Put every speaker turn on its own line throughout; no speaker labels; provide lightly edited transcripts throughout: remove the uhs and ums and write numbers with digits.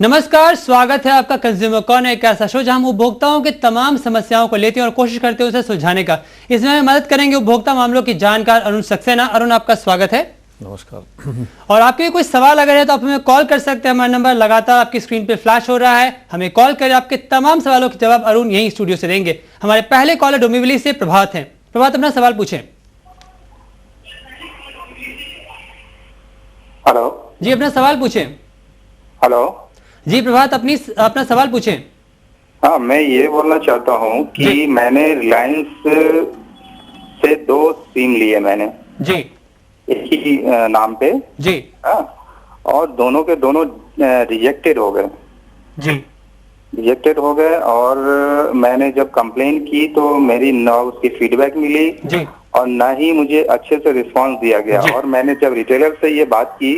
नमस्कार, स्वागत है आपका कंज्यूमर कॉर्नर, एक ऐसा शो जहां हम उपभोक्ताओं के तमाम समस्याओं को लेते हैं और कोशिश करते हैं उसे सुलझाने का। इसमें हमें मदद करेंगे उपभोक्ता मामलों की जानकार अरुण सक्सेना। अरुण, आपका स्वागत है।
नमस्कार।
और आपके कोई सवाल अगर है तो आप हमें कॉल कर सकते हैं। हमारा नंबर लगातार आपकी स्क्रीन पे फ्लैश हो रहा है। हमें कॉल करें, आपके तमाम सवालों के जवाब अरुण यही स्टूडियो से देंगे। हमारे पहले कॉलर डोंबिवली से प्रभात है। प्रभात, अपना सवाल पूछें।
हेलो
जी, अपना सवाल पूछें।
हेलो
जी प्रभात, अपना सवाल पूछें।
हाँ, मैं ये बोलना चाहता हूँ कि मैंने रिलायंस से 2 सिम लिए मैंने
जी
एक ही नाम पे
जी।
और दोनों के दोनों रिजेक्टेड हो गए।
जी
रिजेक्टेड हो गए और मैंने जब कंप्लेन की तो मेरी ना उसकी फीडबैक मिली
जी
और ना ही मुझे अच्छे से रिस्पांस दिया गया। और मैंने जब रिटेलर से ये बात की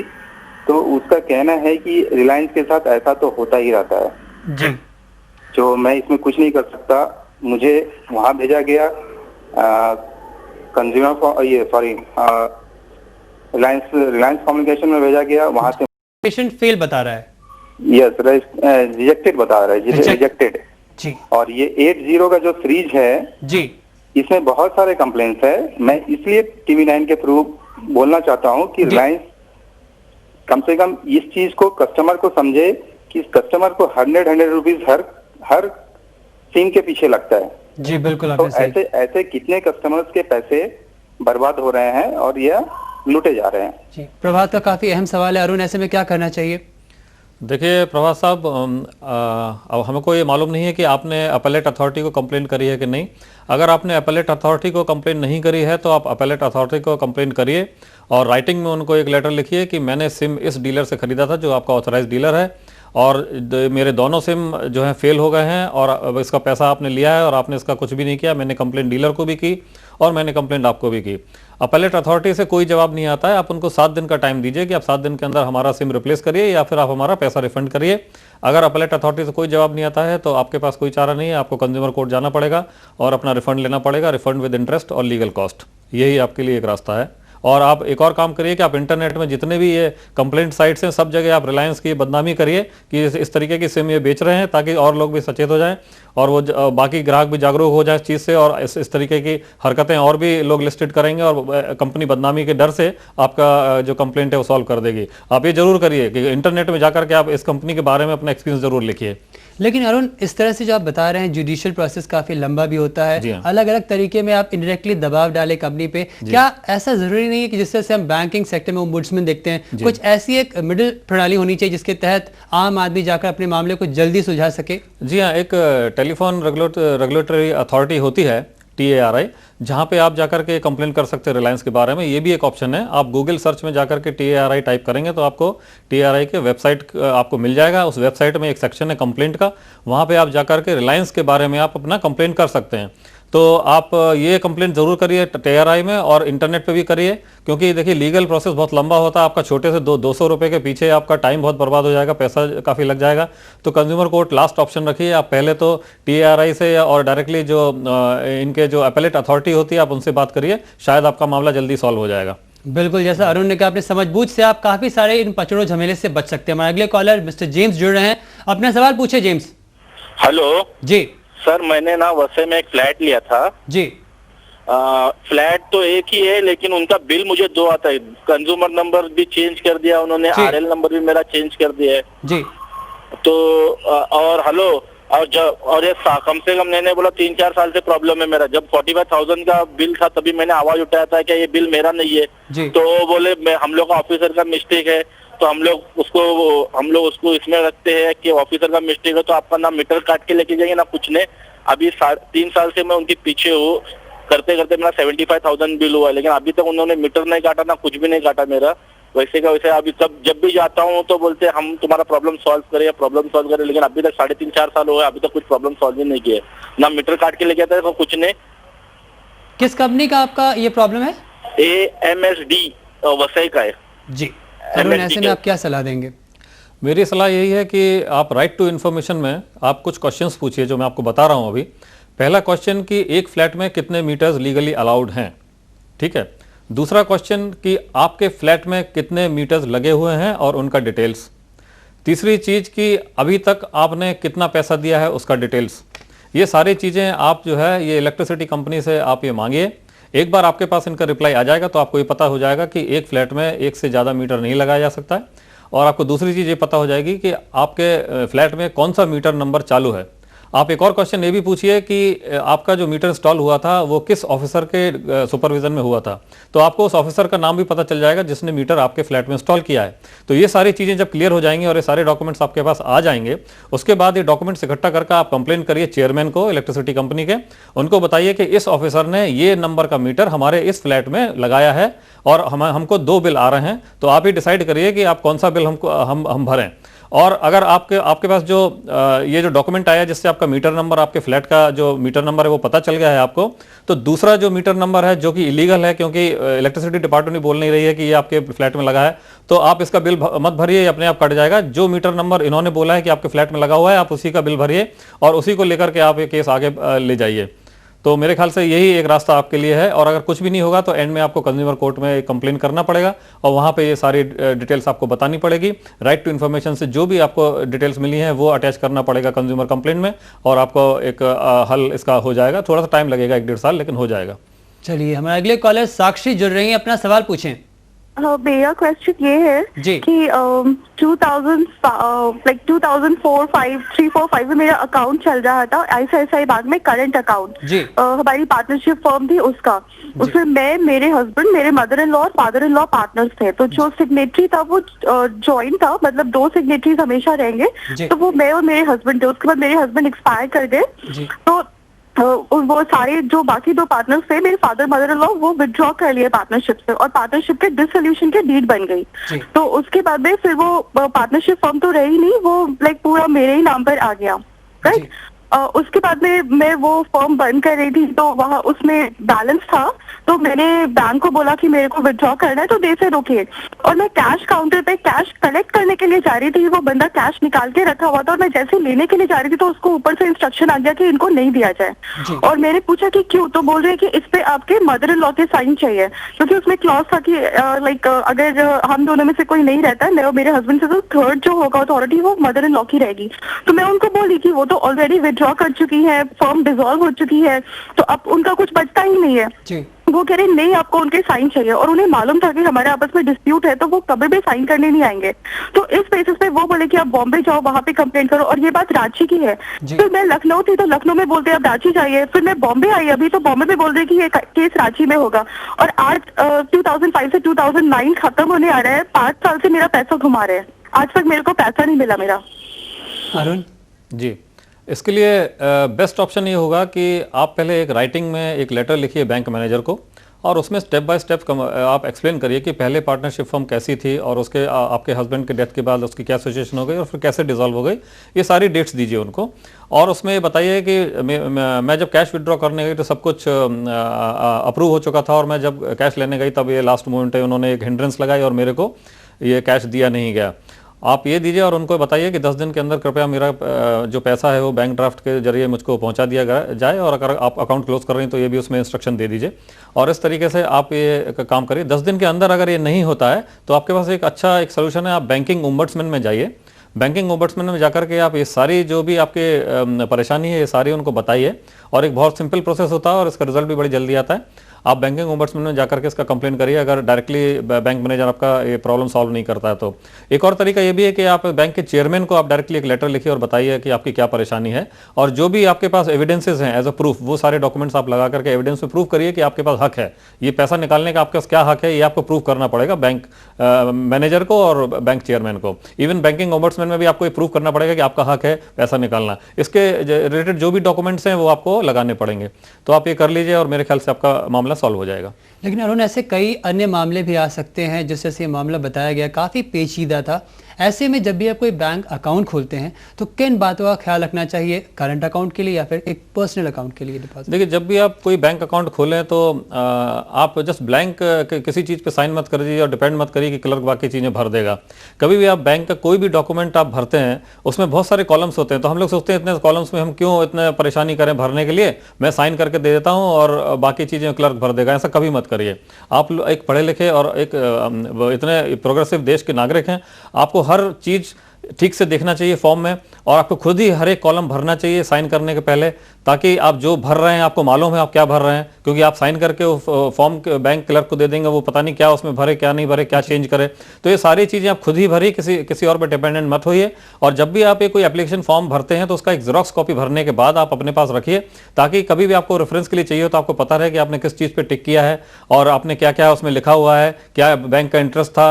तो उसका कहना है कि रिलायंस के साथ ऐसा तो होता ही रहता है
जी।
जो मैं इसमें कुछ नहीं कर सकता। मुझे वहां भेजा गया रिलायंस कम्युनिकेशन में भेजा गया, वहां से
पेशेंट फेल बता रहा है।
यस, रिजेक्टेड बता रहा है, रिजेक्टेड
जी।
और ये 80 का जो फ्रिज है
जी,
इसमें बहुत सारे कंप्लेंट्स है। मैं इसलिए TV9 के थ्रू बोलना चाहता हूँ कि रिलायंस कम से कम इस चीज को कस्टमर को समझे कि कस्टमर को 100 रुपीज हर सिम के पीछे लगता है।
जी बिल्कुल।
तो ऐसे कितने कस्टमर्स के पैसे बर्बाद हो रहे हैं और ये लूटे जा रहे हैं।
जी, प्रभात का काफी अहम सवाल है। अरुण, ऐसे में क्या करना चाहिए?
देखिए प्रभात साहब, अब हमको ये मालूम नहीं है कि आपने अपीलेट अथॉरिटी को कंप्लेंट करी है कि नहीं। अगर आपने अपीलेट अथॉरिटी को कंप्लेंट नहीं करी है तो आप अपीलेट अथॉरिटी को कंप्लेंट करिए और राइटिंग में उनको एक लेटर लिखिए कि मैंने सिम इस डीलर से खरीदा था जो आपका ऑथराइज डीलर है और मेरे दोनों सिम जो है फेल हो गए हैं और अब इसका पैसा आपने लिया है और आपने इसका कुछ भी नहीं किया। मैंने कंप्लेंट डीलर को भी की और मैंने कंप्लेंट आपको भी की। अपीलेट अथॉरिटी से कोई जवाब नहीं आता है। आप उनको 7 दिन का टाइम दीजिए कि आप 7 दिन के अंदर हमारा सिम रिप्लेस करिए या फिर आप हमारा पैसा रिफंड करिए। अगर अपीलेट अथॉरिटी से कोई जवाब नहीं आता है तो आपके पास कोई चारा नहीं है, आपको कंज्यूमर कोर्ट जाना पड़ेगा और अपना रिफंड लेना पड़ेगा, रिफंड विद इंटरेस्ट और लीगल कॉस्ट। यही आपके लिए एक रास्ता है। और आप एक और काम करिए कि आप इंटरनेट में जितने भी ये कंप्लेंट साइट्स हैं सब जगह आप रिलायंस की बदनामी करिए कि इस तरीके की सिम ये बेच रहे हैं, ताकि और लोग भी सचेत हो जाएं और वो बाकी ग्राहक भी जागरूक हो जाए इस चीज़ से और इस तरीके की हरकतें और भी लोग लिस्टेड करेंगे और कंपनी बदनामी के डर से आपका जो कंप्लेंट है वो सॉल्व कर देगी। आप ये जरूर करिए कि इंटरनेट में जाकर के आप इस कंपनी के बारे में अपना एक्सपीरियंस जरूर लिखिए।
लेकिन अरुण, इस तरह से जो आप बता रहे हैं जुडिशियल प्रोसेस काफी लंबा भी होता है। अलग अलग तरीके में आप इनडायरेक्टली दबाव डाले कंपनी पे। क्या ऐसा जरूरी नहीं है कि जिस तरह से हम बैंकिंग सेक्टर में ओम्बुड्समैन देखते हैं, कुछ ऐसी एक मिडिल प्रणाली होनी चाहिए जिसके तहत आम आदमी जाकर अपने मामले को जल्दी सुलझा सके? जी
हाँ, एक टेलीफोन रेगुलेटरी अथॉरिटी होती है TARI, जहां पे आप जाकर के कंप्लेन कर सकते हैं रिलायंस के बारे में। ये भी एक ऑप्शन है। आप गूगल सर्च में जाकर के TARI टाइप करेंगे तो आपको TARI के वेबसाइट आपको मिल जाएगा। उस वेबसाइट में एक सेक्शन है कंप्लेंट का, वहां पे आप जाकर के रिलायंस के बारे में आप अपना कंप्लेन कर सकते हैं। तो आप ये कंप्लेंट जरूर करिए TARI में और इंटरनेट पे भी करिए, क्योंकि देखिए लीगल प्रोसेस बहुत लंबा होता है। आपका छोटे से 200 रुपए के पीछे आपका टाइम बहुत बर्बाद हो जाएगा, पैसा काफ़ी लग जाएगा। तो कंज्यूमर कोर्ट लास्ट ऑप्शन रखिए। आप पहले तो TARI से और डायरेक्टली जो इनके जो अपीलेट अथॉरिटी होती है आप उनसे बात करिए, शायद आपका मामला जल्दी सॉल्व हो जाएगा।
बिल्कुल, जैसा अरुण ने कहा, अपने समझबूझ से आप काफी सारे इन पचड़ों झमेले से बच सकते हैं। हमारे अगले कॉलर मिस्टर जेम्स जुड़ रहे हैं। अपना सवाल पूछे जेम्स।
हेलो
जी
सर, मैंने ना वैसे में एक फ्लैट लिया था
जी।
फ्लैट तो एक ही है लेकिन उनका बिल मुझे 2 आता है। कंज्यूमर नंबर भी चेंज कर दिया उन्होंने, RL नंबर भी मेरा चेंज कर दिया है
जी।
तो और हेलो और ये कम से कम मैंने बोला 3-4 साल से प्रॉब्लम है मेरा। जब 45,000 का बिल था तभी मैंने आवाज उठाया था कि ये बिल मेरा नहीं है
जी।
तो वो बोले हम लोग का ऑफिसर का मिस्टेक है। तो हम लोग उसको इसमें रखते हैं कि ऑफिसर का मिस्टेक है तो आपका ना मीटर काट के लेके जाएंगे ना कुछ नहीं। अभी 3 साल से मैं उनके पीछे हूँ, करते करते मेरा 75,000 बिल हुआ, लेकिन अभी तक उन्होंने मीटर नहीं काटा ना कुछ भी नहीं काटा मेरा। वैसे का वैसे अभी जब भी जाता हूँ तो बोलते हैं हम तुम्हारा प्रॉब्लम सॉल्व करें, लेकिन अभी तक 3.5-4 साल हो गए, अभी तक कुछ प्रॉब्लम सॉल्व ही नहीं किया, ना मीटर काट के लेके आता है कुछ नहीं।
किस कंपनी का आपका ये प्रॉब्लम है?
AMSD वसई का है
जी। अरुण, ऐसे में आप क्या सलाह देंगे?
मेरी सलाह यही है कि आप राइट टू इन्फॉर्मेशन में आप कुछ क्वेश्चंस पूछिए जो मैं आपको बता रहा हूं अभी। पहला क्वेश्चन कि एक फ्लैट में कितने मीटर्स लीगली अलाउड हैं, ठीक है। दूसरा क्वेश्चन कि आपके फ्लैट में कितने मीटर्स लगे हुए हैं और उनका डिटेल्स। तीसरी चीज कि अभी तक आपने कितना पैसा दिया है उसका डिटेल्स, ये सारी चीजें आप जो है ये इलेक्ट्रिसिटी कंपनी से आप ये मांगिए। एक बार आपके पास इनका रिप्लाई आ जाएगा तो आपको ये पता हो जाएगा कि एक फ्लैट में एक से ज़्यादा मीटर नहीं लगाया जा सकता है। और आपको दूसरी चीज़ ये पता हो जाएगी कि आपके फ्लैट में कौन सा मीटर नंबर चालू है। आप एक और क्वेश्चन ये भी पूछिए कि आपका जो मीटर इंस्टॉल हुआ था वो किस ऑफिसर के सुपरविजन में हुआ था, तो आपको उस ऑफिसर का नाम भी पता चल जाएगा जिसने मीटर आपके फ्लैट में इंस्टॉल किया है। तो ये सारी चीजें जब क्लियर हो जाएंगी और ये सारे डॉक्यूमेंट्स आपके पास आ जाएंगे, उसके बाद ये डॉक्यूमेंट्स इकट्ठा करके आप कंप्लेन करिए चेयरमैन को इलेक्ट्रिसिटी कंपनी के। उनको बताइए कि इस ऑफिसर ने ये नंबर का मीटर हमारे इस फ्लैट में लगाया है और हमको 2 बिल आ रहे हैं, तो आप ही डिसाइड करिए कि आप कौन सा बिल हम भरें। और अगर आपके पास जो ये जो डॉक्यूमेंट आया जिससे आपका मीटर नंबर, आपके फ्लैट का जो मीटर नंबर है वो पता चल गया है आपको, तो दूसरा जो मीटर नंबर है जो कि इलीगल है क्योंकि इलेक्ट्रिसिटी डिपार्टमेंट बोल नहीं रही है कि ये आपके फ्लैट में लगा है, तो आप इसका बिल मत भरिए, अपने आप कट जाएगा। जो मीटर नंबर इन्होंने बोला है कि आपके फ्लैट में लगा हुआ है आप उसी का बिल भरिए और उसी को लेकर के आप ये केस आगे ले जाइए। तो मेरे ख्याल से यही एक रास्ता आपके लिए है। और अगर कुछ भी नहीं होगा तो एंड में आपको कंज्यूमर कोर्ट में कंप्लेन करना पड़ेगा और वहां पे ये सारी डिटेल्स आपको बतानी पड़ेगी। राइट टू इन्फॉर्मेशन से जो भी आपको डिटेल्स मिली हैं वो अटैच करना पड़ेगा कंज्यूमर कंप्लेन में और आपको एक हल इसका हो जाएगा। थोड़ा सा टाइम लगेगा, 1-1.5 साल, लेकिन हो जाएगा।
चलिए, हमारे अगले कॉलर साक्षी जुड़ रही हैं, अपना सवाल पूछें।
मेरा क्वेश्चन ये है कि 2004-5 में मेरा अकाउंट चल रहा था ICICI बैंक में, करंट अकाउंट। हमारी पार्टनरशिप फर्म थी उसमें मैं, मेरे हस्बैंड, मेरे मदर इन लॉ और फादर इन लॉ पार्टनर्स थे। तो जो सिग्नेटरी था वो जॉइंट था, मतलब 2 सिग्नेटरीज हमेशा रहेंगे। तो वो मैं और मेरे हस्बैंड थे। उसके बाद मेरे हस्बैंड एक्सपायर कर गए, तो वो सारे जो बाकी 2 पार्टनर्स थे, मेरे फादर मदर इन लॉ, वो विड्रॉ कर लिए पार्टनरशिप से और पार्टनरशिप के डिसोल्यूशन के डीड बन गई। तो उसके बाद में फिर वो पार्टनरशिप फर्म तो रही नहीं, वो लाइक पूरा मेरे ही नाम पर आ गया, राइट। उसके बाद में मैं वो फर्म बंद कर रही थी, तो वहाँ उसमें बैलेंस था, तो मैंने बैंक को बोला कि मेरे को विड्रॉ करना है, तो दे से रोके। और मैं कैश काउंटर पे कैश कलेक्ट करने के लिए जा रही थी, वो बंदा कैश निकाल के रखा हुआ था और मैं जैसे लेने के लिए जा रही थी तो उसको ऊपर से इंस्ट्रक्शन आ गया कि इनको नहीं दिया जाए। और मैंने पूछा कि क्यों, तो बोल रहे कि इस पे आपके मदर इन लॉ के साइन चाहिए, क्योंकि उसमें क्लॉज था कि लाइक अगर हम दोनों में से कोई नहीं रहता, मैं और मेरे हस्बैंड से, तो थर्ड जो होगा अथॉरिटी वो मदर इन लॉ की रहेगी। तो मैं उनको बोली कि वो तो ऑलरेडी विड्रॉ कर चुकी है, फर्म डिसॉल्व हो चुकी है, तो अब उनका कुछ बचता ही नहीं है। वो कह रहे नहीं, आपको उनके साइन चाहिए, और उन्हें मालूम था कि हमारे आपस में डिस्प्यूट है, तो वो कभी भी साइन करने नहीं आएंगे। तो इस बेसिस पे वो बोले कि आप बॉम्बे जाओ, वहां पे कंप्लेंट करो। और ये बात रांची की है। फिर मैं लखनऊ थी, तो लखनऊ में बोलते आप रांची जाइए। फिर मैं बॉम्बे आई अभी, तो बॉम्बे में बोल रहे कि ये केस रांची में होगा। और आज 2005 से 2009 खत्म होने आ रहा है, 5 साल से मेरा पैसा घुमा रहे हैं, आज तक मेरे को पैसा नहीं मिला मेरा।
अरुण
जी, इसके लिए बेस्ट ऑप्शन ये होगा कि आप पहले एक राइटिंग में एक लेटर लिखिए बैंक मैनेजर को और उसमें स्टेप बाय स्टेप आप एक्सप्लेन करिए कि पहले पार्टनरशिप फर्म कैसी थी और उसके आपके हस्बैंड के डेथ के बाद उसकी क्या सिचुएशन हो गई और फिर कैसे डिसॉल्व हो गई, ये सारी डेट्स दीजिए उनको। और उसमें बताइए कि मैं जब कैश विड्रॉ करने गई तो सब कुछ अप्रूव हो चुका था और मैं जब कैश लेने गई तब ये लास्ट मोमेंट है उन्होंने एक हिंड्रेंस लगाई और मेरे को ये कैश दिया नहीं गया। आप ये दीजिए और उनको बताइए कि 10 दिन के अंदर कृपया मेरा जो पैसा है वो बैंक ड्राफ्ट के जरिए मुझको पहुंचा दिया जाए, और अगर आप अकाउंट क्लोज कर रही हैं तो ये भी उसमें इंस्ट्रक्शन दे दीजिए। और इस तरीके से आप ये काम करिए। 10 दिन के अंदर अगर ये नहीं होता है तो आपके पास एक अच्छा एक सोल्यूशन है, आप बैंकिंग ओम्बड्समैन में जाइए। बैंकिंग ओम्बड्समैन में जाकर के आप ये सारी जो भी आपके परेशानी है ये सारी उनको बताइए, और एक बहुत सिंपल प्रोसेस होता है और इसका रिजल्ट भी बड़ी जल्दी आता है। आप बैंकिंग ओम्बड्समैन में जाकर के इसका कंप्लेन करिए अगर डायरेक्टली बैंक मैनेजर आपका ये प्रॉब्लम सॉल्व नहीं करता है तो। एक और तरीका ये भी है कि आप बैंक के चेयरमैन को आप डायरेक्टली एक लेटर लिखिए और बताइए कि आपकी क्या परेशानी है, और जो भी आपके पास एविडेंसेस हैं एज अ प्रूफ, वो सारे डॉक्यूमेंट्स आप लगा करके एविडेंस में प्रूफ करिए कि आपके पास हक है, ये पैसा निकालने का आपके पास क्या हक है, ये आपको प्रूफ करना पड़ेगा बैंक मैनेजर को और बैंक चेयरमैन को। इवन बैंकिंग ओम्बड्समैन में भी आपको प्रूफ करना पड़ेगा कि आपका हक है पैसा निकालना। इसके रिलेटेड जो भी डॉक्यूमेंट्स हैं वो आपको लगाने पड़ेंगे। तो आप ये कर लीजिए और मेरे ख्याल से आपका मामला सॉल्व हो जाएगा।
लेकिन अरुण, ऐसे कई अन्य मामले भी आ सकते हैं, जिससे ये मामला बताया गया काफ़ी पेचीदा था। ऐसे में जब भी आप कोई बैंक अकाउंट खोलते हैं तो किन बातों का ख्याल रखना चाहिए, करंट अकाउंट के लिए या फिर एक पर्सनल अकाउंट के लिए डिपॉजिट?
देखिए, जब भी आप कोई बैंक अकाउंट खोलें तो आप जस्ट ब्लैंक किसी चीज़ पे साइन मत कर दीजिए और डिपेंड मत करिए कि क्लर्क बाकी चीज़ें भर देगा। कभी भी आप बैंक का कोई भी डॉक्यूमेंट आप भरते हैं उसमें बहुत सारे कॉलम्स होते हैं, तो हम लोग सोचते हैं इतने कॉलम्स में हम क्यों इतने परेशानी करें भरने के लिए, मैं साइन करके दे देता हूँ और बाकी चीज़ें क्लर्क भर देगा। ऐसा कभी मत करिए। आप एक पढ़े लिखे और एक इतने प्रोग्रेसिव देश के नागरिक हैं, आपको हर चीज़ ठीक से देखना चाहिए फॉर्म में, और आपको खुद ही हर एक कॉलम भरना चाहिए साइन करने के पहले, ताकि आप जो भर रहे हैं आपको मालूम है आप क्या भर रहे हैं। क्योंकि आप साइन करके वो फॉर्म बैंक क्लर्क को दे देंगे, वो पता नहीं क्या उसमें भरे क्या नहीं भरे, क्या चेंज करे। तो ये सारी चीज़ें आप खुद ही भरिए, किसी और पर डिपेंडेंट मत होइए। और जब भी आप ये कोई एप्लीकेशन फॉर्म भरते हैं तो उसका एक जेरॉक्स कॉपी भरने के बाद आप अपने पास रखिए, ताकि कभी भी आपको रेफरेंस के लिए चाहिए तो आपको पता रहे कि आपने किस चीज़ पे टिक किया है और आपने क्या क्या उसमें लिखा हुआ है, क्या बैंक का इंटरेस्ट था,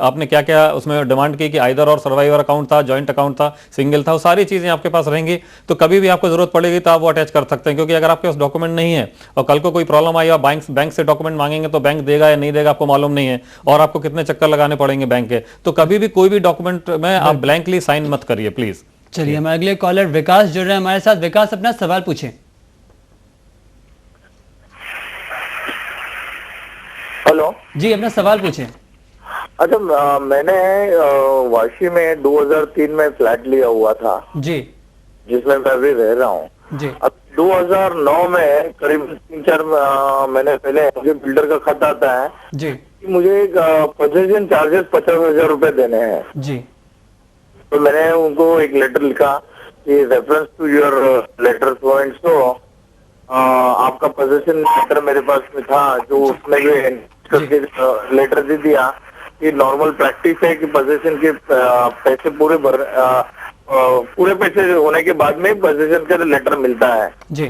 आपने क्या क्या उसमें डिमांड की कि आइदर और सर्वाइवर अकाउंट था, जॉइंट अकाउंट था, सिंगल था। वो सारी चीज़ें आपके पास रहेंगी, तो कभी भी आपको जरूरत पड़ेगी तो आप वो अटैच कर सकते हैं। क्योंकि अगर आपके पास डॉक्यूमेंट नहीं है और कल को कोई प्रॉब्लम आई और बैंक से डॉक्यूमेंट मांगेंगे तो बैंक देगा या नहीं देगा आपको मालूम नहीं है, और आपको कितने चक्कर लगाने पड़ेंगे बैंक के। तो कभी भी कोई भी डॉक्यूमेंट में आप ब्लैंकली साइन मत करिए प्लीज।
चलिए हमारे अगले कॉलर विकास जुड़ रहे हैं हमारे साथ। विकास, अपना सवाल पूछें।
हेलो
जी, अपना सवाल पूछें।
अच्छा, मैंने वाशी में 2003 में फ्लैट लिया हुआ था
जी,
जिसमें मैं अभी रह रहा हूँ
जी।
अब 2009 में करीब 3-4 महीने पहले मुझे बिल्डर का खत आता है
जी
कि मुझे पोजेशन चार्जेस 50,000 रुपए देने हैं
जी।
तो मैंने उनको एक लेटर लिखा कि reference to your letter so and so आपका पोजेशन लेटर मेरे पास में था, जो उसमें भी लेटर दे दिया कि नॉर्मल प्रैक्टिस है कि पोजेशन के पैसे पूरे पैसे होने के बाद में पोजेशन का लेटर मिलता है
जी।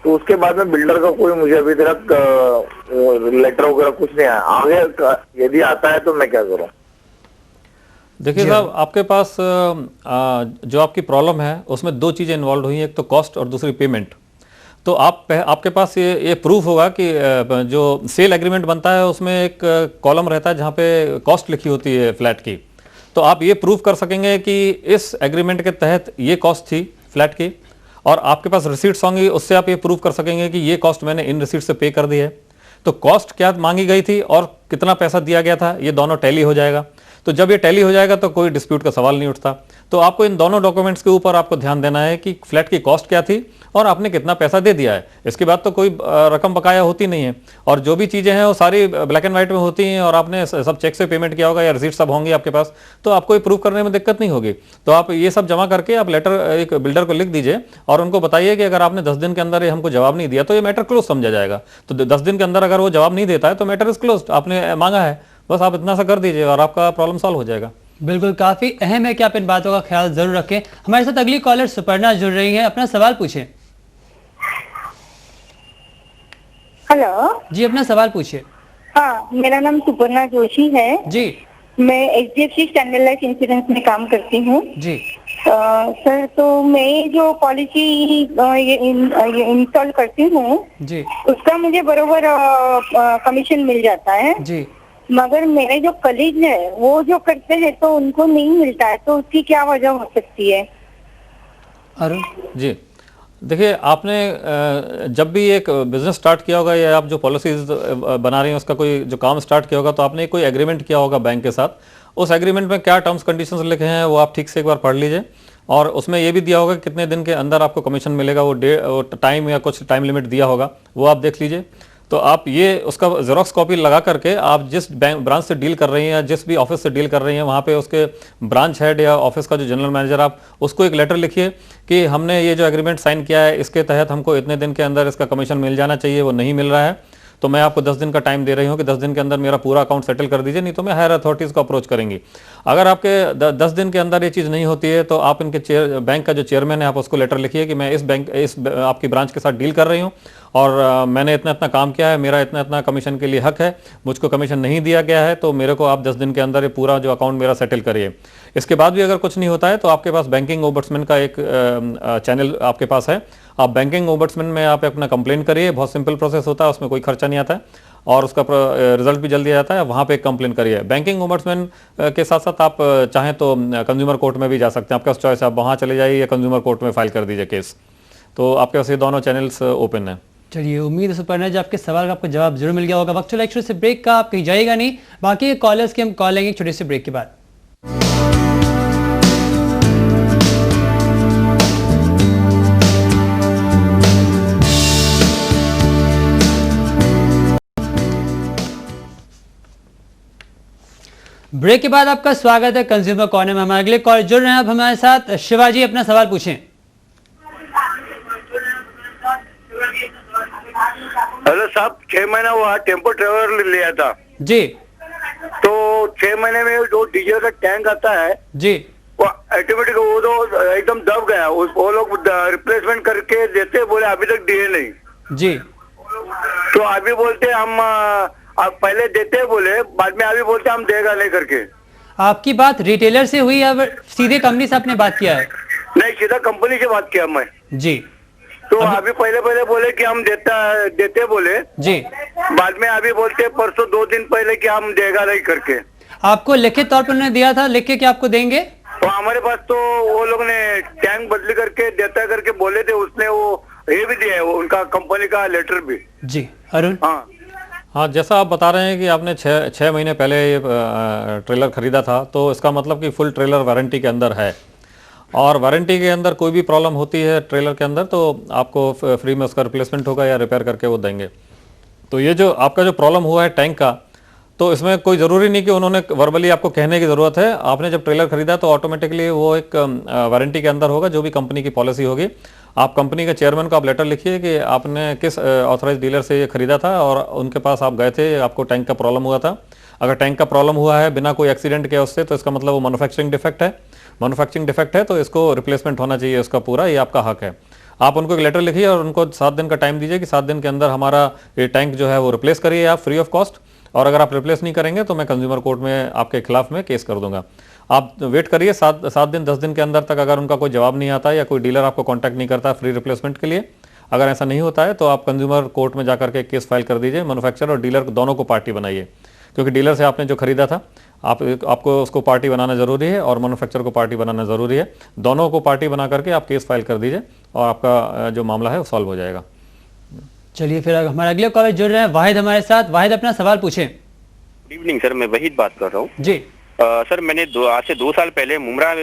तो उसके बाद में बिल्डर का कोई मुझे अभी तक लेटर वगैरह कुछ नहीं आया। आगे यदि आता है तो मैं क्या करूं?
देखिए साहब, आपके पास जो आपकी प्रॉब्लम है उसमें दो चीज़ें इन्वॉल्व हुई हैं, एक तो कॉस्ट और दूसरी पेमेंट। तो आपके पास ये प्रूफ होगा कि जो सेल एग्रीमेंट बनता है उसमें एक कॉलम रहता है जहाँ पे कॉस्ट लिखी होती है फ्लैट की। तो आप ये प्रूफ कर सकेंगे कि इस एग्रीमेंट के तहत ये कॉस्ट थी फ्लैट की, और आपके पास रिसीट्स होंगी, उससे आप ये प्रूफ कर सकेंगे कि ये कॉस्ट मैंने इन रिसीट से पे कर दी है। तो कॉस्ट क्या मांगी गई थी और कितना पैसा दिया गया था, ये दोनों टैली हो जाएगा। तो जब ये टैली हो जाएगा तो कोई डिस्प्यूट का सवाल नहीं उठता। तो आपको इन दोनों डॉक्यूमेंट्स के ऊपर आपको ध्यान देना है कि फ्लैट की कॉस्ट क्या थी और आपने कितना पैसा दे दिया है। इसके बाद तो कोई रकम बकाया होती नहीं है, और जो भी चीज़ें हैं वो सारी ब्लैक एंड व्हाइट में होती हैं, और आपने सब चेक से पेमेंट किया होगा या रिसीट सब होंगे आपके पास, तो आपको ये प्रूव करने में दिक्कत नहीं होगी। तो आप ये सब जमा करके आप लेटर एक बिल्डर को लिख दीजिए और उनको बताइए कि अगर आपने 10 दिन के अंदर हमको जवाब नहीं दिया तो ये मैटर क्लोज समझा जाएगा। तो 10 दिन के अंदर अगर वो जवाब नहीं देता है तो मैटर इज क्लोज, आपने मांगा है, बस आप इतना सा कर दीजिए और आपका प्रॉब्लम सॉल्व हो जाएगा।
बिल्कुल, काफी अहम है कि आप इन बातों का ख्याल जरूर रखें। हमारे साथ अगली कॉलर सुपर्णा जुड़ रही है, अपना सवाल पूछें।
हेलो
जी, अपना सवाल पूछिए।
हाँ, मेरा नाम सुपर्णा जोशी है
जी।
मैं HDFC स्टैंडर्ड लाइफ इंश्योरेंस में काम करती हूँ
जी।
सर, तो मैं जो पॉलिसी ये इंस्टॉल करती हूँ
जी
उसका मुझे बरोबर कमीशन मिल जाता है
जी।
मगर मेरे जो कलीग है वो जो करते हैं तो उनको नहीं मिलता है, तो उसकी क्या वजह हो सकती है?
अरुण
जी, देखिए, आपने जब भी एक बिजनेस स्टार्ट किया होगा या आप जो पॉलिसीज बना रही हैं उसका कोई जो काम स्टार्ट किया होगा तो आपने कोई एग्रीमेंट किया होगा बैंक के साथ। उस एग्रीमेंट में क्या टर्म्स कंडीशंस लिखे हैं वो आप ठीक से एक बार पढ़ लीजिए, और उसमें ये भी दिया होगा कि कितने दिन के अंदर आपको कमीशन मिलेगा, वो टाइम या कुछ टाइम लिमिट दिया होगा, वो आप देख लीजिए। तो आप ये उसका जेरोक्स कॉपी लगा करके आप जिस ब्रांच से डील कर रही हैं या जिस भी ऑफिस से डील कर रही हैं वहाँ पे उसके ब्रांच हेड या ऑफिस का जो जनरल मैनेजर, आप उसको एक लेटर लिखिए कि हमने ये जो एग्रीमेंट साइन किया है इसके तहत हमको इतने दिन के अंदर इसका कमीशन मिल जाना चाहिए, वो नहीं मिल रहा है, तो मैं आपको 10 दिन का टाइम दे रही हूँ कि 10 दिन के अंदर मेरा पूरा अकाउंट सेटल कर दीजिए, नहीं तो मैं हायर अथॉरिटीज़ को अप्रोच करेंगी। अगर आपके 10 दिन के अंदर ये चीज़ नहीं होती है तो आप इनके बैंक का जो चेयरमैन है आप उसको लेटर लिखिए कि मैं इस आपकी ब्रांच के साथ डील कर रही हूँ और मैंने इतना इतना काम किया है, मेरा इतना इतना कमीशन के लिए हक है, मुझको कमीशन नहीं दिया गया है, तो मेरे को आप 10 दिन के अंदर ये पूरा जो अकाउंट मेरा सेटल करिए। इसके बाद भी अगर कुछ नहीं होता है तो आपके पास बैंकिंग ओम्बड्समैन का एक चैनल आपके पास है, आप बैंकिंग ओम्बड्समैन में आप अपना कंप्लेंट करिए, बहुत सिंपल प्रोसेस होता है, उसमें कोई खर्चा नहीं आता है और उसका रिजल्ट भी जल्दी आ जाता है। वहाँ पे एक कंप्लेंट करिए। बैंकिंग ओम्बड्समैन के साथ साथ आप चाहें तो कंज्यूमर कोर्ट में भी जा सकते हैं, आपका चॉइस, आप वहाँ चले जाइए या कंज्यूमर कोर्ट में फाइल कर दीजिए केस। तो आपके पास ये दोनों चैनल्स ओपन है।
चलिए, उम्मीद है सुपर्णा जी आपके सवाल का आपको जवाब जरूर मिल गया होगा। वक्त चला एक छोटे से ब्रेक का, आप कहीं जाइएगा नहीं, बाकी कॉलर्स की हम कॉल लेंगे छोटे से ब्रेक के बाद। ब्रेक के बाद आपका स्वागत है कंज्यूमर कॉर्नर में। हमारे अगले कॉल जुड़ रहे हैं आप हमारे साथ। शिवाजी, अपना सवाल पूछें।
हेलो साहब, 6 महीना हुआ टेम्पो ट्रेवलर लिया था
जी।
तो 6 महीने में जो डीजल का टैंक आता है
जी,
वो ऑटोमेटिक वो तो एकदम दब गया। वो लोग रिप्लेसमेंट करके देते, बोले अभी तक दिए नहीं
जी।
तो अभी बोलते हम आप पहले देते बोले, बाद में अभी बोलते हम देगा नहीं करके।
आपकी बात रिटेलर से हुई या सीधे कंपनी से आपने बात किया है?
नहीं, सीधा कंपनी से बात किया मैं
जी।
तो अभी पहले बोले कि हम देते बोले
जी,
बाद में अभी बोलते परसों 2 दिन पहले कि हम देगा नहीं करके।
आपको लिखित तौर पर उन्होंने दिया था, लिख के कि आपको देंगे?
तो हमारे पास तो वो लोग ने टैंक बदली करके देता करके बोले थे, उसने वो ये भी दिया है, उनका कंपनी का लेटर भी।
जी अरुण।
हाँ, जैसा आप बता रहे हैं कि आपने 6 महीने पहले ये ट्रेलर खरीदा था, तो इसका मतलब कि फुल ट्रेलर वारंटी के अंदर है, और वारंटी के अंदर कोई भी प्रॉब्लम होती है ट्रेलर के अंदर तो आपको फ्री में उसका रिप्लेसमेंट होगा या रिपेयर करके वो देंगे। तो ये जो आपका जो प्रॉब्लम हुआ है टैंक का, तो इसमें कोई ज़रूरी नहीं कि उन्होंने वर्बली आपको कहने की ज़रूरत है। आपने जब ट्रेलर खरीदा तो ऑटोमेटिकली वो एक वारंटी के अंदर होगा, जो भी कंपनी की पॉलिसी होगी। आप कंपनी के चेयरमैन को आप लेटर लिखिए कि आपने किस ऑथराइज डीलर से ये खरीदा था और उनके पास आप गए थे, आपको टैंक का प्रॉब्लम हुआ था। अगर टैंक का प्रॉब्लम हुआ है बिना कोई एक्सीडेंट के उससे, तो इसका मतलब वो मैन्युफैक्चरिंग डिफेक्ट है। मैन्युफैक्चरिंग डिफेक्ट है तो इसको रिप्लेसमेंट होना चाहिए, उसका पूरा, ये आपका हक है। आप उनको एक लेटर लिखिए और उनको 7 दिन का टाइम दीजिए कि 7 दिन के अंदर हमारा ये टैंक जो है वो रिप्लेस करिए आप फ्री ऑफ कॉस्ट, और अगर आप रिप्लेस नहीं करेंगे तो मैं कंज्यूमर कोर्ट में आपके खिलाफ में केस कर दूंगा। आप वेट करिए 7 दिन 10 दिन के अंदर तक। अगर उनका कोई जवाब नहीं आता या कोई डीलर आपको कॉन्टैक्ट नहीं करता फ्री रिप्लेसमेंट के लिए, अगर ऐसा नहीं होता है तो आप कंज्यूमर कोर्ट में जाकर के केस फाइल कर दीजिए। मैन्युफैक्चरर और डीलर दोनों को पार्टी बनाइए, क्योंकि डीलर से आपने जो खरीदा था आपको उसको पार्टी बनाना जरूरी है और मैन्युफैक्चरर को पार्टी बनाना जरूरी है। दोनों को पार्टी बना करके आप केस फाइल कर दीजिए और आपका जो मामला है वो सॉल्व हो जाएगा।
चलिए फिर हमारे अगले कॉलेज जुड़ रहे हैं वाहिद हमारे साथ। वाहिद, अपना सवाल पूछें।
गुड इवनिंग सर, मैं वहीद बात कर रहा हूँ
जी।
सर, मैंने आज से 2 साल पहले मुमरा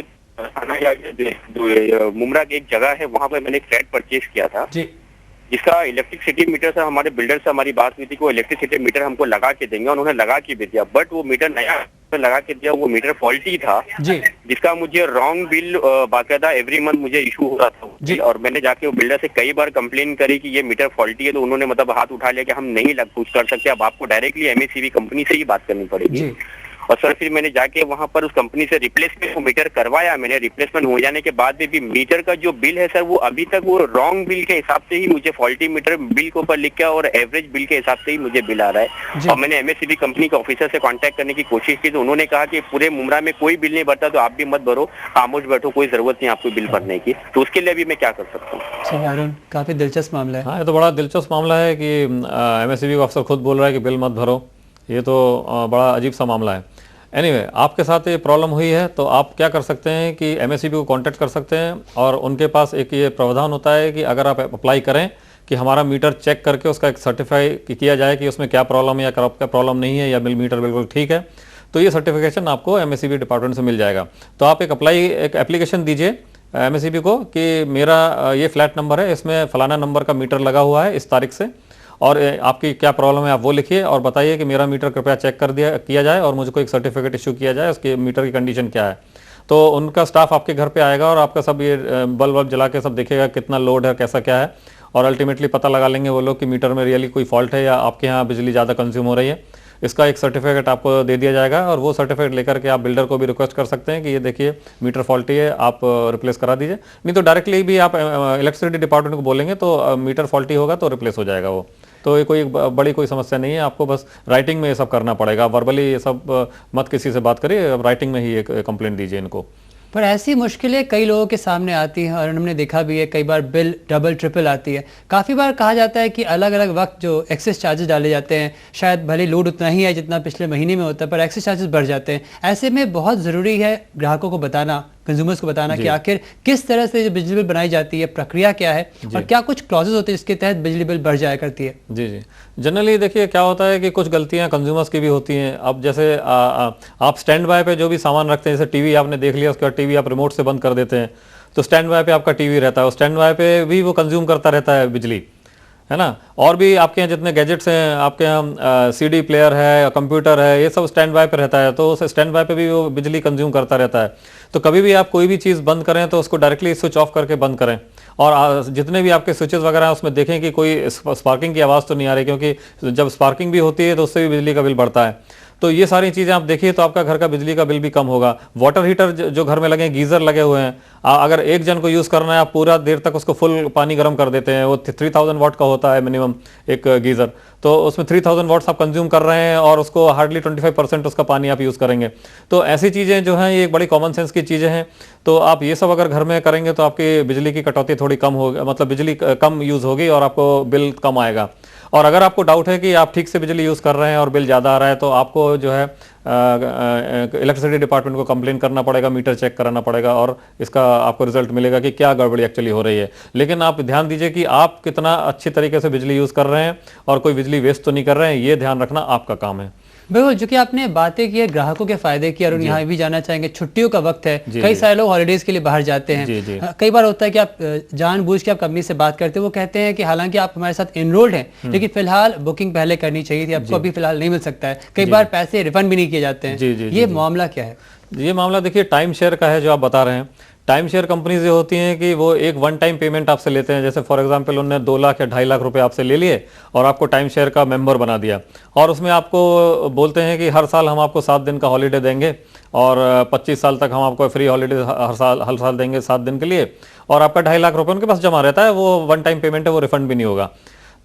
के एक जगह है, वहाँ पे मैंने एक फ्लैट परचेज किया था
जी,
जिसका इलेक्ट्रिसिटी मीटर से हमारे बिल्डर से हमारी बात हुई थी कि वो इलेक्ट्रिसिटी मीटर हमको लगा के देंगे, उन्होंने लगा के भी दिया। बट वो मीटर नया लगा के दिया, वो मीटर फॉल्टी था
जी,
जिसका मुझे रॉन्ग बिल बाकायदा एवरी मंथ मुझे इशू हो रहा था
जी।
और मैंने जाके वो बिल्डर से कई बार कंप्लेन करी कि ये मीटर फॉल्टी है, तो उन्होंने मतलब हाथ उठा लिया कि हम नहीं कुछ कर सकते, अब आपको डायरेक्टली एमएससीबी कंपनी से ही बात करनी पड़ेगी। और सर फिर मैंने जाके वहां पर उस कंपनी से रिप्लेसमेंट वो मीटर करवाया मैंने। रिप्लेसमेंट हो जाने के बाद में भी मीटर का जो बिल है सर, वो अभी तक वो रॉन्ग बिल के हिसाब से ही मुझे फॉल्टी मीटर बिल के ऊपर लिख के और एवरेज बिल के हिसाब से ही मुझे बिल आ रहा है। और मैंने एमएससीबी कंपनी के ऑफिसर से कांटेक्ट करने की कोशिश की तो उन्होंने कहा कि पूरे मुमरा में कोई बिल नहीं भरता, तो आप भी मत भरो, खामोश बैठो, कोई जरूरत नहीं आपको बिल भरने की। तो उसके लिए अभी मैं क्या कर सकता हूँ?
अरुण, काफी दिलचस्प मामला है।
हाँ, ये तो बड़ा दिलचस्प मामला है कि एमएससीबी का अफसर खुद बोल रहा है कि बिल मत भरो। ये तो बड़ा अजीब सा मामला है। एनीवे, आपके साथ ये प्रॉब्लम हुई है तो आप क्या कर सकते हैं कि एमएससीबी को कांटेक्ट कर सकते हैं, और उनके पास एक ये प्रावधान होता है कि अगर आप अप्लाई करें कि हमारा मीटर चेक करके उसका एक सर्टिफाई किया जाए कि उसमें क्या प्रॉब्लम है या क्या प्रॉब्लम नहीं है या मीटर बिल्कुल ठीक है, तो ये सर्टिफिकेशन आपको एमएससीबी डिपार्टमेंट से मिल जाएगा। तो आप एक एप्लीकेशन दीजिए एमएससीबी को कि मेरा ये फ्लैट नंबर है, इसमें फलाना नंबर का मीटर लगा हुआ है इस तारीख से, और आपकी क्या प्रॉब्लम है आप वो लिखिए और बताइए कि मेरा मीटर कृपया चेक किया जाए और मुझको एक सर्टिफिकेट इशू किया जाए, उसके मीटर की कंडीशन क्या है। तो उनका स्टाफ आपके घर पे आएगा और आपका सब ये बल्ब जला के सब देखेगा कितना लोड है, कैसा क्या है, और अल्टीमेटली पता लगा लेंगे वो लोग कि मीटर में रियली कोई फॉल्ट है या आपके यहाँ बिजली ज़्यादा कंज्यूम हो रही है। इसका एक सर्टिफिकेट आपको दे दिया जाएगा और वो सर्टिफिकेट लेकर के आप बिल्डर को भी रिक्वेस्ट कर सकते हैं कि ये देखिए मीटर फॉल्टी है, आप रिप्लेस करा दीजिए। नहीं तो डायरेक्टली भी आप इलेक्ट्रिसिटी डिपार्टमेंट को बोलेंगे तो मीटर फॉल्टी होगा तो रिप्लेस हो जाएगा वो। तो ये कोई बड़ी कोई समस्या नहीं है, आपको बस राइटिंग में ये सब करना पड़ेगा। वर्बली ये सब मत किसी से बात करिए, राइटिंग में ही एक कंप्लेंट दीजिए इनको।
पर ऐसी मुश्किलें कई लोगों के सामने आती हैं और हमने देखा भी है, कई बार बिल डबल ट्रिपल आती है। काफ़ी बार कहा जाता है कि अलग अलग वक्त जो एक्सेस चार्जेस डाले जाते हैं, शायद भले लोड उतना ही है जितना पिछले महीने में होता है, पर एक्सेस चार्जेस बढ़ जाते हैं। ऐसे में बहुत ज़रूरी है ग्राहकों को बताना, कंज्यूमर्स को बताना कि आखिर किस तरह से जो बिजली बिल बनाई जाती है, प्रक्रिया क्या है और क्या कुछ क्लॉजेस होते हैं जिसके तहत बिजली बिल बढ़ जाया करती है।
जी जी, जनरली देखिए क्या होता है कि कुछ गलतियां कंज्यूमर्स की भी होती हैं। अब जैसे आप स्टैंड बाय पे जो भी सामान रखते हैं, जैसे टीवी आपने देख लिया, उसके बाद टीवी आप रिमोट से बंद कर देते हैं, तो स्टैंड बाय पे आपका टीवी रहता है, स्टैंड बाय पे भी वो कंज्यूम करता रहता है बिजली। है ना। और भी आपके यहाँ जितने गैजेट्स हैं, आपके यहाँ CD प्लेयर है, कंप्यूटर है, ये सब स्टैंड बाय पे रहता है, तो उस स्टैंड बाय पे भी वो बिजली कंज्यूम करता रहता है। तो कभी भी आप कोई भी चीज़ बंद करें तो उसको डायरेक्टली स्विच ऑफ करके बंद करें। और जितने भी आपके स्विचेस वगैरह हैं उसमें देखें कि कोई स्पार्किंग की आवाज़ तो नहीं आ रही, क्योंकि जब स्पार्किंग भी होती है तो उससे भी बिजली का बिल बढ़ता है। तो ये सारी चीज़ें आप देखिए तो आपका घर का बिजली का बिल भी कम होगा। वाटर हीटर जो घर में लगे हैं, गीज़र लगे हुए हैं, अगर एक जन को यूज़ करना है, आप पूरा देर तक उसको फुल पानी गर्म कर देते हैं। वो 3000 वाट का होता है मिनिमम एक गीज़र, तो उसमें 3000 वाट्स आप कंज्यूम कर रहे हैं और उसको हार्डली 25% उसका पानी आप यूज़ करेंगे। तो ऐसी चीज़ें जो हैं ये एक बड़ी कॉमन सेंस की चीज़ें हैं। तो आप ये सब अगर घर में करेंगे तो आपकी बिजली की कटौती थोड़ी कम होगी, मतलब बिजली कम यूज़ होगी और आपको बिल कम आएगा। और अगर आपको डाउट है कि आप ठीक से बिजली यूज़ कर रहे हैं और बिल ज़्यादा आ रहा है, तो आपको जो है इलेक्ट्रिसिटी डिपार्टमेंट को कंप्लेन करना पड़ेगा, मीटर चेक कराना पड़ेगा और इसका आपको रिजल्ट मिलेगा कि क्या गड़बड़ी एक्चुअली हो रही है। लेकिन आप ध्यान दीजिए कि आप कितना अच्छी तरीके से बिजली यूज़ कर रहे हैं और कोई बिजली वेस्ट तो नहीं कर रहे हैं, ये ध्यान रखना आपका काम है।
बिल्कुल, जो कि आपने बातें की है ग्राहकों के फायदे की, और यहाँ भी जाना चाहेंगे छुट्टियों का वक्त है, कई सारे लोग हॉलिडेज के लिए बाहर जाते हैं। कई बार होता है कि आप जानबूझ के आप कंपनी से बात करते हैं, वो कहते हैं कि हालांकि आप हमारे साथ एनरोल्ड हैं लेकिन फिलहाल बुकिंग पहले करनी चाहिए थी, आपको अभी फिलहाल नहीं मिल सकता है। कई बार पैसे रिफंड भी नहीं किए जाते हैं। ये मामला क्या है?
ये मामला देखिए टाइम शेयर का है जो आप बता रहे हैं। टाइम शेयर कंपनीज ये होती हैं कि वो एक वन टाइम पेमेंट आपसे लेते हैं। जैसे फॉर एग्जांपल उन्होंने 2 लाख या 2.5 लाख रुपए आपसे ले लिए और आपको टाइम शेयर का मेंबर बना दिया, और उसमें आपको बोलते हैं कि हर साल हम आपको 7 दिन का हॉलीडे देंगे और 25 साल तक हम आपको फ्री हॉलीडे हर साल देंगे 7 दिन के लिए, और आपका 2.5 लाख रुपए उनके पास जमा रहता है। वो वन टाइम पेमेंट है, वो रिफंड भी नहीं होगा।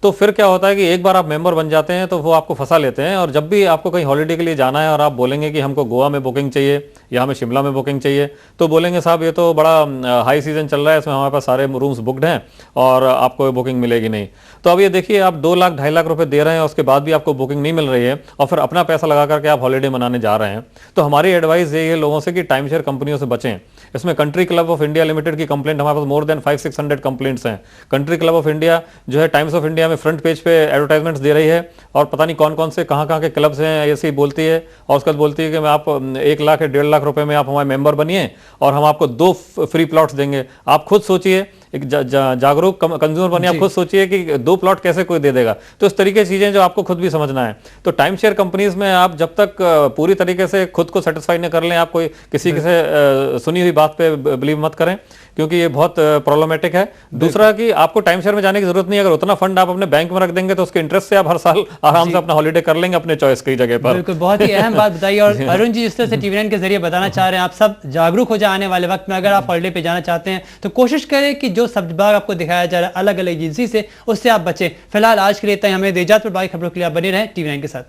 तो फिर क्या होता है कि एक बार आप मेंबर बन जाते हैं तो वो आपको फंसा लेते हैं, और जब भी आपको कहीं हॉलीडे के लिए जाना है और आप बोलेंगे कि हमको गोवा में बुकिंग चाहिए या हमें शिमला में बुकिंग चाहिए, तो बोलेंगे साहब ये तो बड़ा हाई सीजन चल रहा है, इसमें हमारे पास सारे रूम्स बुकड हैं और आपको बुकिंग मिलेगी नहीं। तो अब ये देखिए आप 2 लाख 2.5 लाख रुपए दे रहे हैं, उसके बाद भी आपको बुकिंग नहीं मिल रही है और फिर अपना पैसा लगा करके आप हॉलीडे मनाने जा रहे हैं। तो हमारी एडवाइस ये है लोगों से कि टाइम शेयर कंपनियों से बचें। इसमें country club of India limited की कंप्लेंट हमारे पास मोर देन 500-600 कंप्लेंट्स हैं। कंट्री क्लब ऑफ इंडिया जो है टाइम्स ऑफ इंडिया में फ्रंट पेज पे एडवर्टाइजमेंट्स दे रही है और पता नहीं कौन कौन से कहाँ के क्लब्स हैं ऐसे ही बोलती है, और उसके बाद बोलती है कि मैं आप 1 लाख या 1.5 लाख रुपए में आप हमारे मेंबर बनिए और हम आपको 2 फ्री प्लॉट्स देंगे। आप खुद सोचिए, एक जागरूक कंज्यूमर बनिए, आप खुद सोचिए कि 2 प्लॉट कैसे कोई दे देगा। तो इस तरीके की चीजें जो आपको खुद भी समझना है। तो टाइम शेयर कंपनीज में आप जब तक पूरी तरीके से खुद को सेटिस्फाई न कर लें, आप कोई किसी से सुनी हुई बात पे बिलीव मत करें, क्योंकि ये बहुत प्रॉब्लमेटिक है। दूसरा कि आपको टाइम शेयर में जाने की जरूरत नहीं है। अगर उतना फंड आप अपने बैंक में रख देंगे तो उसके इंटरेस्ट से आप हर साल आराम से अपना हॉलीडे कर लेंगे अपने चॉइस की जगह पर।
बिल्कुल, बहुत ही अहम बात बताइए। और अरुण जी, जिस तरह से TV9 के जरिए बताना चाह रहे हैं, आप सब जागरूक हो जाए आने वाले वक्त में। अगर आप हॉलीडे पे जाना चाहते हैं तो कोशिश करें कि जो सब बाग आपको दिखाया जा रहा है अलग अलग एजेंसी से, उससे आप बचें। फिलहाल आज के लिए इतना ही। हमें इजाजत, बाकी खबरों के लिए आप बने रहें TV9 के साथ।